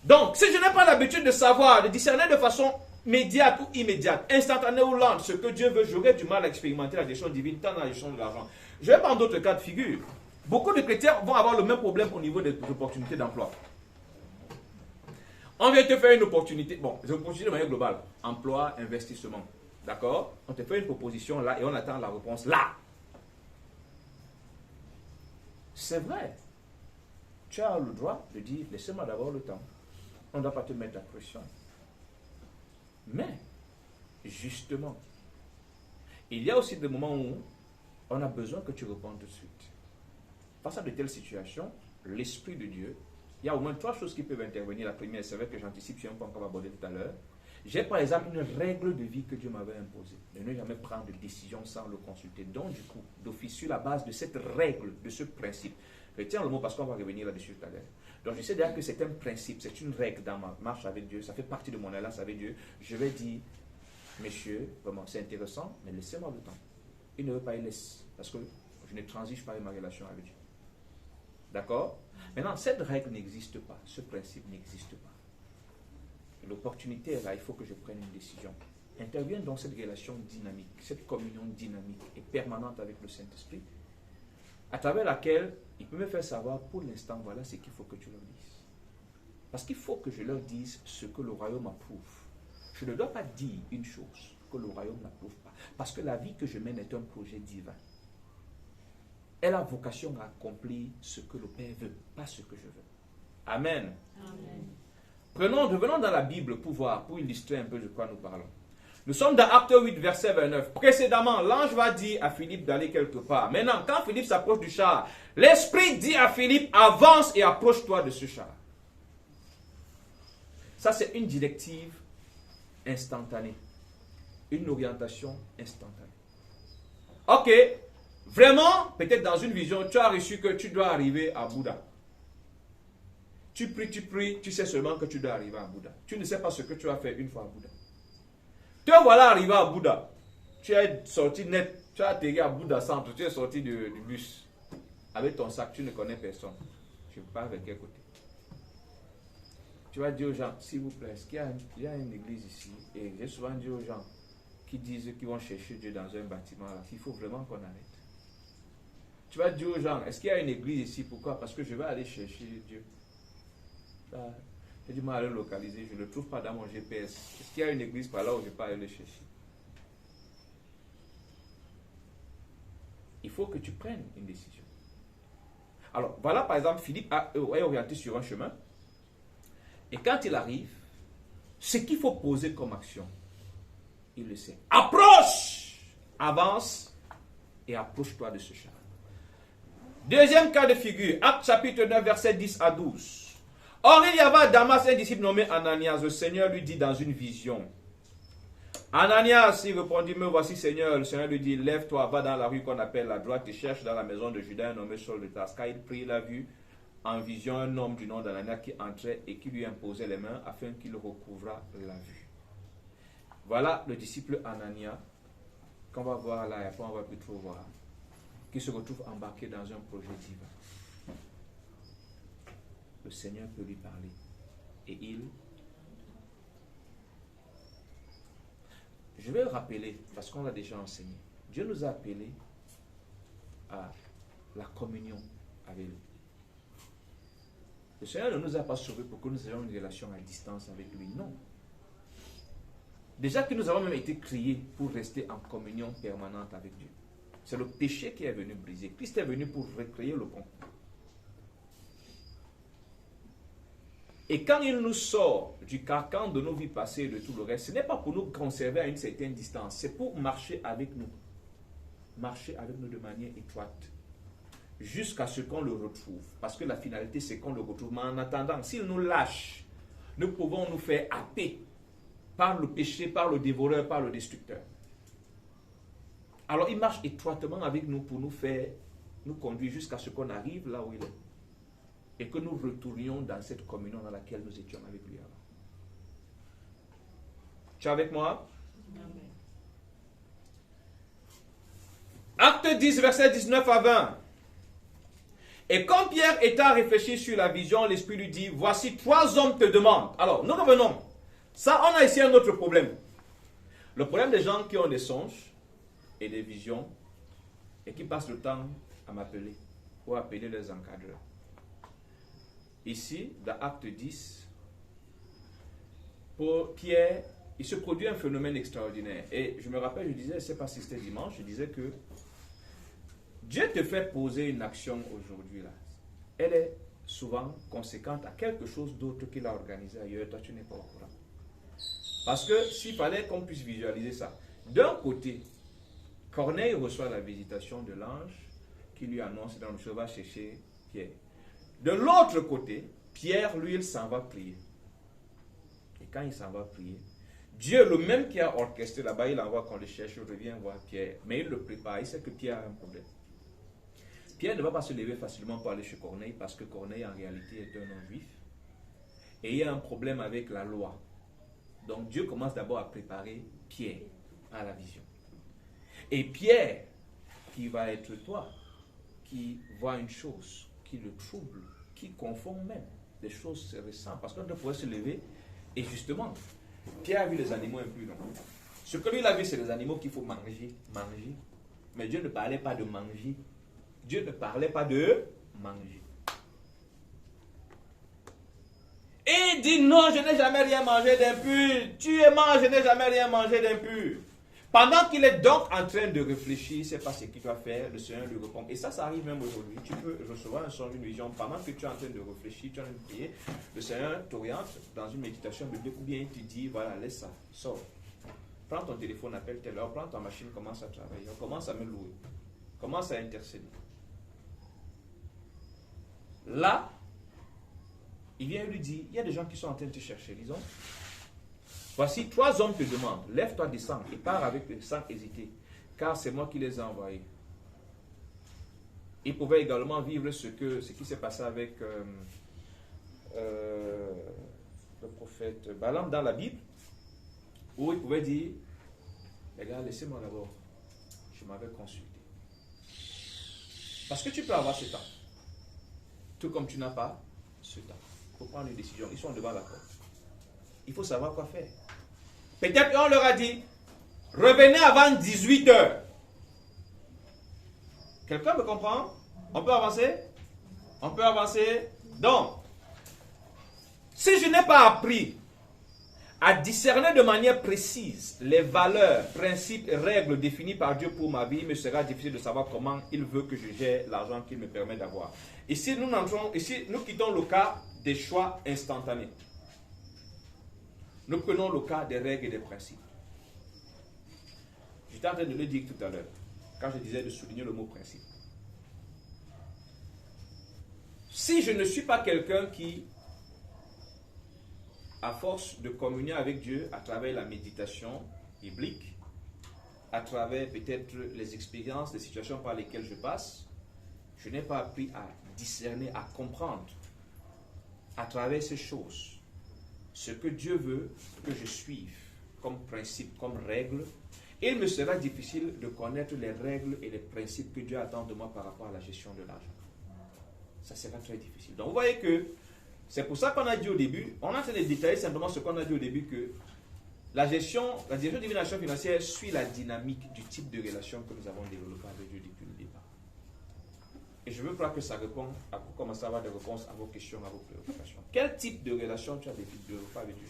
[SPEAKER 1] Donc, si je n'ai pas l'habitude de savoir, de discerner de façon médiate ou immédiate, instantanée ou lente, ce que Dieu veut, j'aurai du mal à expérimenter la gestion divine, tant dans la gestion de l'argent. Je vais prendre d'autres cas de figure. Beaucoup de chrétiens vont avoir le même problème au niveau des opportunités d'emploi. On vient te faire une opportunité, bon, les opportunités de manière globale, emploi, investissement, d'accord? On te fait une proposition là et on attend la réponse là. C'est vrai. Tu as le droit de dire, laissez-moi d'abord le temps. On ne doit pas te mettre la pression. Mais, justement, il y a aussi des moments où on a besoin que tu répondes tout de suite. Face à de telles situations, l'Esprit de Dieu, il y a au moins 3 choses qui peuvent intervenir. La première, c'est vrai que j'anticipe, je n'ai pas encore abordé tout à l'heure. J'ai par exemple une règle de vie que Dieu m'avait imposée, de ne jamais prendre de décision sans le consulter. Donc du coup, d'office, sur la base de cette règle, de ce principe, retiens le mot parce qu'on va revenir là-dessus tout à l'heure. Donc je sais déjà que c'est un principe, c'est une règle dans ma marche avec Dieu, ça fait partie de mon alliance avec Dieu. Je vais dire, messieurs, vraiment c'est intéressant, mais laissez-moi le temps. Il ne veut pas, il laisse, parce que je ne transige pas avec ma relation avec Dieu. D'accord? Maintenant, cette règle n'existe pas, ce principe n'existe pas. L'opportunité est là, il faut que je prenne une décision. Intervient donc cette relation dynamique, cette communion dynamique et permanente avec le Saint-Esprit, à travers laquelle il peut me faire savoir pour l'instant, voilà ce qu'il faut que tu leur dises. Parce qu'il faut que je leur dise ce que le royaume approuve. Je ne dois pas dire une chose que le royaume n'approuve pas. Parce que la vie que je mène est un projet divin. Elle a vocation à accomplir ce que le Père veut, pas ce que je veux. Amen. Amen. Revenons dans la Bible pour illustrer un peu de quoi nous parlons. Nous sommes dans Acte 8, verset 29. Précédemment, l'ange va dire à Philippe d'aller quelque part. Maintenant, quand Philippe s'approche du char, l'Esprit dit à Philippe, avance et approche-toi de ce char. Ça, c'est une directive instantanée. Une orientation instantanée. Ok, vraiment, peut-être dans une vision, tu as reçu que tu dois arriver à Bouddha. Tu pries, tu sais seulement que tu dois arriver à Bouddha. Tu ne sais pas ce que tu vas faire une fois à Bouddha. Te voilà arrivé à Bouddha. Tu es sorti net, tu as atterri à Bouddha Centre, tu es sorti du bus. Avec ton sac, tu ne connais personne. Tu pars avec quel côté? Tu vas dire aux gens, s'il vous plaît, est-ce qu'il y a une église ici? Et j'ai souvent dit aux gens qui disent qu'ils vont chercher Dieu dans un bâtiment là, qu'il faut vraiment qu'on arrête. Tu vas dire aux gens, est-ce qu'il y a une église ici? Pourquoi? Parce que je vais aller chercher Dieu. J'ai du mal à le localiser, je ne le trouve pas dans mon GPS. Est-ce qu'il y a une église par là où je peux aller le chercher? Il faut que tu prennes une décision. Alors, voilà par exemple, Philippe est orienté sur un chemin. Et quand il arrive, ce qu'il faut poser comme action, il le sait. Approche! Avance et approche-toi de ce char. Deuxième cas de figure, Acte chapitre 9, verset 10 à 12. Or, il y avait à Damas un disciple nommé Ananias. Le Seigneur lui dit dans une vision. Ananias, il répondit, me voici Seigneur. Le Seigneur lui dit, lève-toi, va dans la rue qu'on appelle la droite et cherche dans la maison de Judas un nommé Saul de Tarse. Car il prit, il a vu en vision un homme du nom d'Anania qui entrait et qui lui imposait les mains afin qu'il recouvrât la vue. Voilà le disciple Anania qu'on va voir là et après on va plus trop voir, qui se retrouve embarqué dans un projet divin. Le Seigneur peut lui parler et je vais rappeler, parce qu'on l'a déjà enseigné, Dieu nous a appelés à la communion avec lui. Le Seigneur ne nous a pas sauvés pour que nous ayons une relation à distance avec lui, non. Déjà que nous avons même été créés pour rester en communion permanente avec Dieu. C'est le péché qui est venu briser. Christ est venu pour recréer le pont. Et quand il nous sort du carcan de nos vies passées et de tout le reste, ce n'est pas pour nous conserver à une certaine distance, c'est pour marcher avec nous. Marcher avec nous de manière étroite. Jusqu'à ce qu'on le retrouve. Parce que la finalité, c'est qu'on le retrouve. Mais en attendant, s'il nous lâche, nous pouvons nous faire happer par le péché, par le dévoreur, par le destructeur. Alors il marche étroitement avec nous pour nous conduire jusqu'à ce qu'on arrive là où il est. Et que nous retournions dans cette communion dans laquelle nous étions avec lui avant. Tu es avec moi? Amen. Acte 10, verset 19 à 20. Et quand Pierre était à réfléchir sur la vision, l'Esprit lui dit, voici 3 hommes te demandent. Alors, nous revenons. Ça, on a ici un autre problème. Le problème des gens qui ont des songes et des visions et qui passent le temps à m'appeler ou à appeler les encadreurs. Ici, dans Acte 10, pour Pierre, il se produit un phénomène extraordinaire. Et je me rappelle, je disais, je ne sais pas si c'était dimanche, je disais que Dieu te fait poser une action aujourd'hui là. Elle est souvent conséquente à quelque chose d'autre qu'il a organisé ailleurs. Toi, tu n'es pas au courant. Parce que s'il fallait qu'on puisse visualiser ça, d'un côté, Corneille reçoit la visitation de l'ange qui lui annonce dans le chemin va chercher Pierre. De l'autre côté, Pierre, lui, il s'en va prier. Et quand il s'en va prier, Dieu, le même qui a orchestré là-bas, il envoie qu'on le cherche, il revient voir Pierre. Mais il le prépare, il sait que Pierre a un problème. Pierre ne va pas se lever facilement pour aller chez Corneille parce que Corneille, en réalité, est un homme juif. Et il y a un problème avec la loi. Donc Dieu commence d'abord à préparer Pierre à la vision. Et Pierre, qui va être toi, qui voit une chose, qui le trouble, qui confond même des choses récentes. Parce qu'on ne pourrait se lever. Et justement, Pierre a vu les animaux impurs. Ce que lui il a vu, c'est les animaux qu'il faut manger. Mais Dieu ne parlait pas de manger. Dieu ne parlait pas de manger. Et il dit non, je n'ai jamais rien mangé d'impur. Tu es mort, je n'ai jamais rien mangé d'impur. Pendant qu'il est donc en train de réfléchir, il ne sait pas ce qu'il doit faire, le Seigneur lui répond. Et ça arrive même aujourd'hui. Tu peux recevoir un songe, une vision. Pendant que tu es en train de réfléchir, tu es en train de prier, le Seigneur t'oriente dans une méditation biblique ou bien il te dit, voilà, laisse ça, sors. Prends ton téléphone, appelle telle heure, prends ta machine, commence à travailler. On commence à me louer. Commence à intercéder. Là, il vient lui dire, il y a des gens qui sont en train de te chercher, disons. Voici 3 hommes te demandent, lève-toi, descends et pars avec eux sans hésiter, car c'est moi qui les ai envoyés. Il pouvait également vivre ce qui s'est passé avec le prophète Balaam dans la Bible, où il pouvait dire, les gars, laissez-moi d'abord, je m'avais consulté. Parce que tu peux avoir ce temps, tout comme tu n'as pas ce temps. Il faut prendre une décision, ils sont devant la porte. Il faut savoir quoi faire. Peut-être qu'on leur a dit, revenez avant 18h. Quelqu'un me comprend? On peut avancer? On peut avancer? Donc, si je n'ai pas appris à discerner de manière précise les valeurs, principes et règles définies par Dieu pour ma vie, il me sera difficile de savoir comment il veut que je gère l'argent qu'il me permet d'avoir. Ici, nous quittons le cas des choix instantanés. Nous prenons le cas des règles et des principes. J'étais en train de le dire tout à l'heure, quand je disais de souligner le mot principe. Si je ne suis pas quelqu'un qui, à force de communier avec Dieu à travers la méditation biblique, à travers peut-être les expériences, les situations par lesquelles je passe, je n'ai pas appris à discerner, à comprendre à travers ces choses ce que Dieu veut que je suive comme principe, comme règle, il me sera difficile de connaître les règles et les principes que Dieu attend de moi par rapport à la gestion de l'argent. Ça sera très difficile. Donc vous voyez que c'est pour ça qu'on a dit au début, on a fait de détailler simplement ce qu'on a dit au début, que la direction divine de l'action financière suit la dynamique du type de relation que nous avons développé avec Dieu depuis le départ. Et je veux croire que ça répond, à vous commencer à avoir des réponses à vos questions, à vos préoccupations. Quel type de relation tu as développé avec Dieu?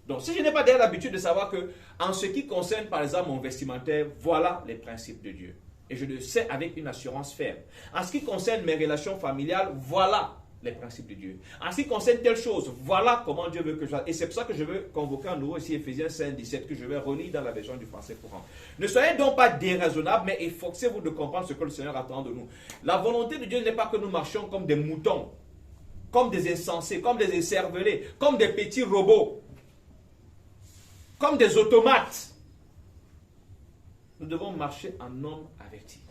[SPEAKER 1] Donc, si je n'ai pas déjà l'habitude de savoir que, en ce qui concerne, par exemple, mon vestimentaire, voilà les principes de Dieu. Et je le sais avec une assurance ferme. En ce qui concerne mes relations familiales, voilà les principes de Dieu. En ce qui concerne telle chose, voilà comment Dieu veut que je fasse. Et c'est pour ça que je veux convoquer à nouveau ici Éphésiens 5, 17, que je vais relire dans la version du français courant. Ne soyez donc pas déraisonnables, mais efforcez-vous de comprendre ce que le Seigneur attend de nous. La volonté de Dieu n'est pas que nous marchions comme des moutons, comme des insensés, comme des écervelés, comme des petits robots, comme des automates. Nous devons marcher en homme averti.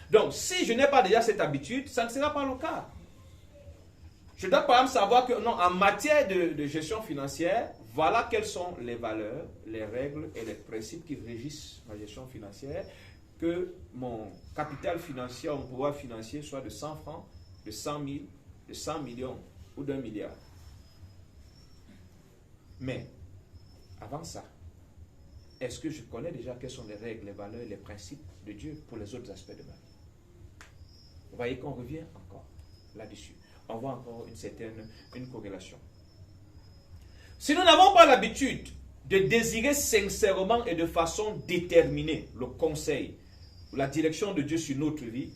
[SPEAKER 1] Donc, si je n'ai pas déjà cette habitude, ça ne sera pas le cas. Je dois par exemple savoir que, non, en matière de gestion financière, voilà quelles sont les valeurs, les règles et les principes qui régissent ma gestion financière. Que mon capital financier, mon pouvoir financier soit de 100 francs, de 100 000, de 100 millions ou d'1 milliard. Mais, avant ça, est-ce que je connais déjà quelles sont les règles, les valeurs et les principes de Dieu pour les autres aspects de ma vie? Vous voyez qu'on revient encore là-dessus. On voit encore une corrélation. Si nous n'avons pas l'habitude de désirer sincèrement et de façon déterminée le conseil, la direction de Dieu sur notre vie,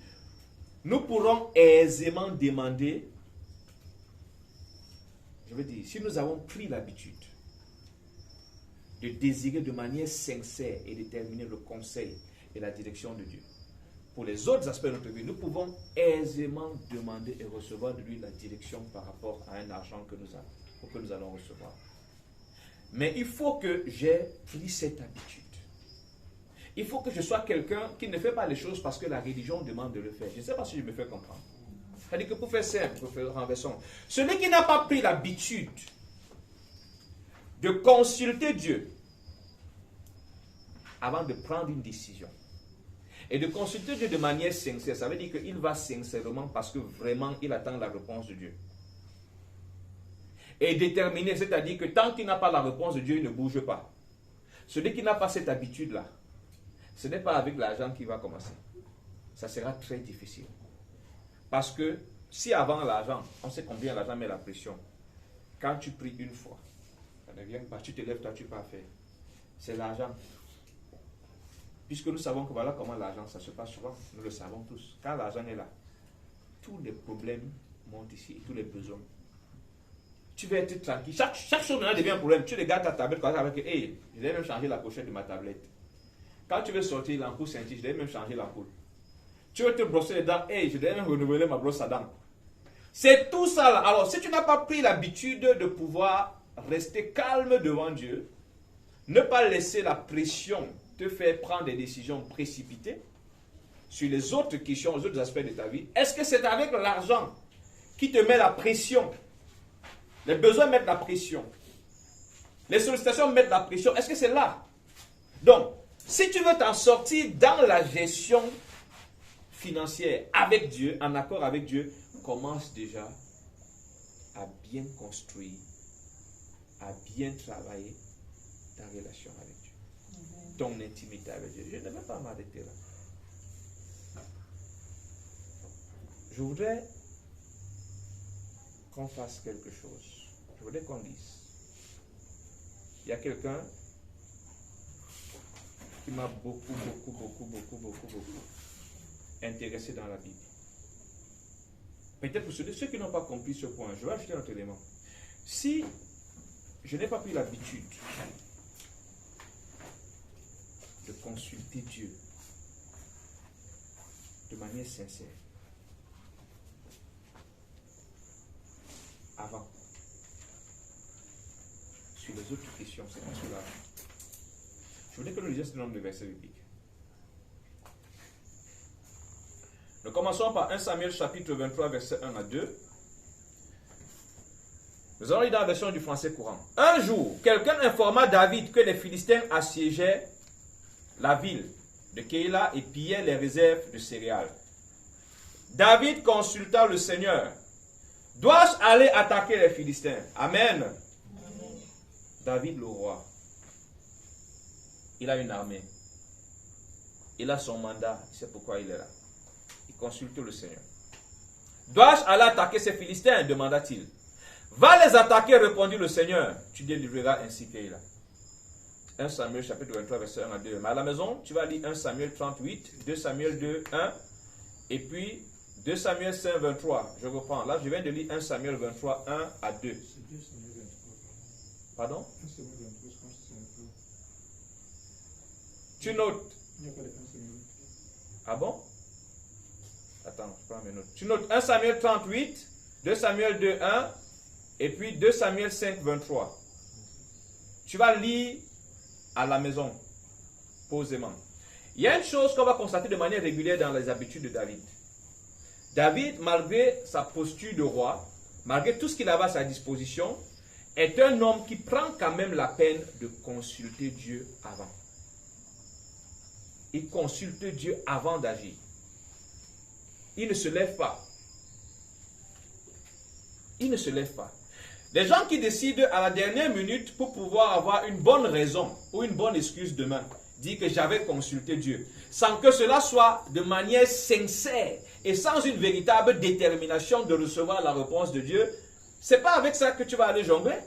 [SPEAKER 1] nous pourrons aisément demander, je veux dire, si nous avons pris l'habitude de désirer de manière sincère et déterminée le conseil et la direction de Dieu, pour les autres aspects de notre vie, nous pouvons aisément demander et recevoir de lui la direction par rapport à un argent que nous allons recevoir. Mais il faut que j'ai pris cette habitude. Il faut que je sois quelqu'un qui ne fait pas les choses parce que la religion demande de le faire. Je ne sais pas si je me fais comprendre. C'est-à-dire que pour faire simple, pour faire renversant, celui qui n'a pas pris l'habitude de consulter Dieu avant de prendre une décision, et de consulter Dieu de manière sincère, ça veut dire qu'il va sincèrement parce que vraiment il attend la réponse de Dieu. Et déterminé, c'est-à-dire que tant qu'il n'a pas la réponse de Dieu, il ne bouge pas. Celui qui n'a pas cette habitude-là, ce n'est pas avec l'argent qu'il va commencer. Ça sera très difficile. Parce que si avant l'argent, on sait combien l'argent met la pression, quand tu pries une fois, ça ne vient pas, tu te lèves, toi tu peux faire. C'est l'argent. Puisque nous savons que voilà comment l'argent, ça se passe souvent, nous le savons tous. Quand l'argent est là, tous les problèmes montent ici et tous les besoins. Tu vas être tranquille. Chaque chose maintenant devient un problème. Tu regardes ta tablette quand tu dis, hey, je vais même changer la pochette de ma tablette. Quand tu veux sortir l'ampoule scintille, je vais même changer l'ampoule. Tu veux te brosser les dents, hey, je vais même renouveler ma brosse à dents. C'est tout ça là. Alors, si tu n'as pas pris l'habitude de pouvoir rester calme devant Dieu, ne pas laisser la pression te faire prendre des décisions précipitées sur les autres questions, les autres aspects de ta vie, est-ce que c'est avec l'argent qui te met la pression? Les besoins mettent la pression. Les sollicitations mettent la pression. Est-ce que c'est là? Donc, si tu veux t'en sortir dans la gestion financière avec Dieu, en accord avec Dieu, commence déjà à bien construire, à bien travailler ta relation avec Dieu. Ton intimité avec Dieu. Je ne vais pas m'arrêter là. Je voudrais qu'on fasse quelque chose. Je voudrais qu'on dise. Il y a quelqu'un qui m'a beaucoup intéressé dans la Bible. Peut-être pour ceux qui n'ont pas compris ce point, je vais ajouter un autre élément. Si je n'ai pas pris l'habitude de consulter Dieu de manière sincère avant sur les autres questions, c'est pas sur l'argent. Je voudrais que nous lisions ce nombre de versets bibliques. Nous commençons par 1 Samuel chapitre 23, versets 1 à 2. Nous allons lire dans la version du français courant. Un jour, quelqu'un informa David que les Philistins assiégeaient la ville de Keïla et pillaient les réserves de céréales. David consulta le Seigneur. Dois-je aller attaquer les Philistins? Amen. David le roi, il a une armée. Il a son mandat. C'est pourquoi il est là. Il consulte le Seigneur. Dois-je aller attaquer ces Philistins? Demanda-t-il. Va les attaquer, répondit le Seigneur. Tu délivreras ainsi Keïla. 1 Samuel chapitre 23 verset 1 à 2. Mais à la maison, tu vas lire 1 Samuel 38, 2 Samuel 2, 1 et puis 2 Samuel 5, 23. Je reprends. Là, je viens de lire 1 Samuel 23, 1 à 2.
[SPEAKER 2] C'est 2 Samuel 23.
[SPEAKER 1] Pardon?
[SPEAKER 2] 1 Samuel 23, je pense que c'est un peu.
[SPEAKER 1] Tu notes.
[SPEAKER 2] Il n'y a pas de 1 Samuel 23.
[SPEAKER 1] Ah bon? Attends, je prends mes notes. Tu notes 1 Samuel 38, 2 Samuel 2, 1 et puis 2 Samuel 5, 23. Tu vas lire à la maison, posément. Il y a une chose qu'on va constater de manière régulière dans les habitudes de David. David, malgré sa posture de roi, malgré tout ce qu'il avait à sa disposition, est un homme qui prend quand même la peine de consulter Dieu avant. Il consulte Dieu avant d'agir. Il ne se lève pas. Il ne se lève pas. Les gens qui décident à la dernière minute pour pouvoir avoir une bonne raison ou une bonne excuse demain, disent que j'avais consulté Dieu, sans que cela soit de manière sincère et sans une véritable détermination de recevoir la réponse de Dieu, c'est pas avec ça que tu vas aller jongler.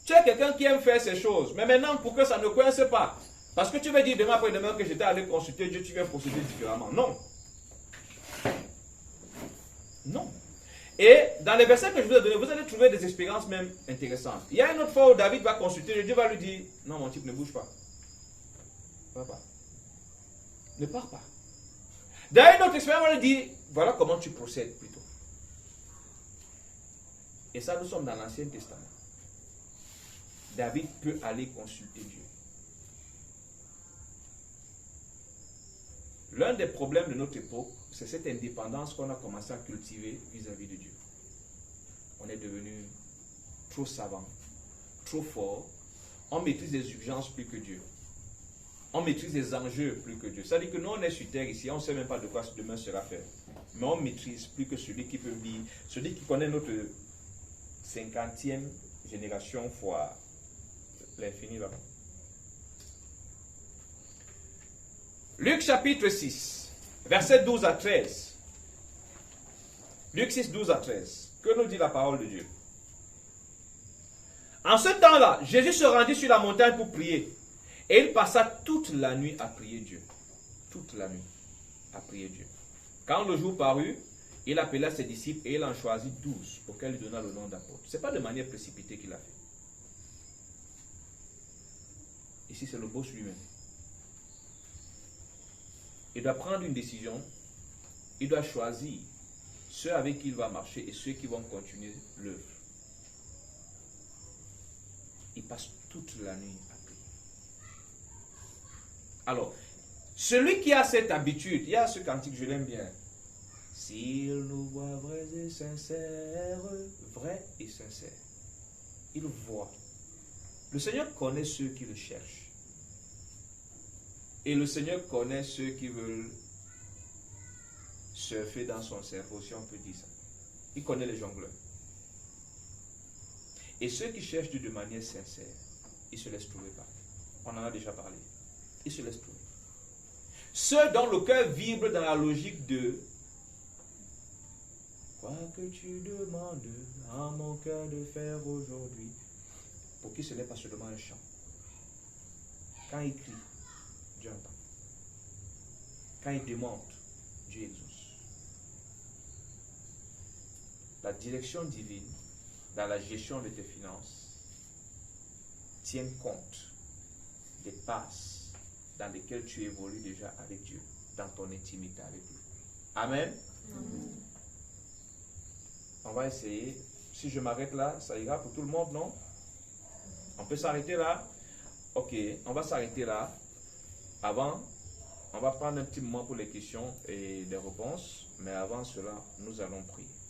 [SPEAKER 1] Tu es quelqu'un qui aime faire ces choses, mais maintenant pour que ça ne coince pas, parce que tu vas dire demain après-demain que j'étais allé consulter Dieu, tu viens procéder différemment. Non. Non. Et dans les versets que je vous ai donnés, vous allez trouver des expériences même intéressantes. Il y a une autre fois où David va consulter Dieu, Dieu va lui dire, non mon type, ne bouge pas. Ne pars pas. Ne pars pas. Dans une autre expérience, on lui dit, voilà comment tu procèdes plutôt. Et ça, nous sommes dans l'Ancien Testament. David peut aller consulter Dieu. L'un des problèmes de notre époque, c'est cette indépendance qu'on a commencé à cultiver vis-à-vis de Dieu. On est devenu trop savant, trop fort. On maîtrise les urgences plus que Dieu. On maîtrise les enjeux plus que Dieu. Ça veut dire que nous, on est sur terre ici, on ne sait même pas de quoi demain sera fait. Mais on maîtrise plus que celui qui peut dire, celui qui connaît notre 50e génération fois l'infini là-bas. Luc chapitre 6, versets 12 à 13. Luc 6, 12 à 13. Que nous dit la parole de Dieu? En ce temps-là, Jésus se rendit sur la montagne pour prier. Et il passa toute la nuit à prier Dieu. Toute la nuit à prier Dieu. Quand le jour parut, il appela ses disciples et il en choisit 12 auxquels il donna le nom d'apôtres. Ce n'est pas de manière précipitée qu'il a fait. Ici, c'est le boss lui-même. Il doit prendre une décision. Il doit choisir ceux avec qui il va marcher et ceux qui vont continuer l'œuvre. Il passe toute la nuit à prier. Alors, celui qui a cette habitude, il y a ce cantique, je l'aime bien. S'il nous voit vrais et sincères, il voit. Le Seigneur connaît ceux qui le cherchent. Et le Seigneur connaît ceux qui veulent surfer dans son cerveau, si on peut dire ça. Il connaît les jongleurs. Et ceux qui cherchent Dieu de manière sincère, ils se laissent trouver par. On en a déjà parlé. Ils se laissent trouver. Ceux dont le cœur vibre dans la logique de quoi que tu demandes à mon cœur de faire aujourd'hui, pour qui ce n'est pas seulement un chant. Quand il crie, Dieu entend. Quand il demande, Dieu exauce. La direction divine dans la gestion de tes finances tient compte des passes dans lesquelles tu évolues déjà avec Dieu, dans ton intimité avec lui. Amen. Amen. On va essayer. Si je m'arrête là, ça ira pour tout le monde, non? On peut s'arrêter là? Ok, on va s'arrêter là. Avant On va prendre un petit moment pour les questions et les réponses, mais avant cela, nous allons prier.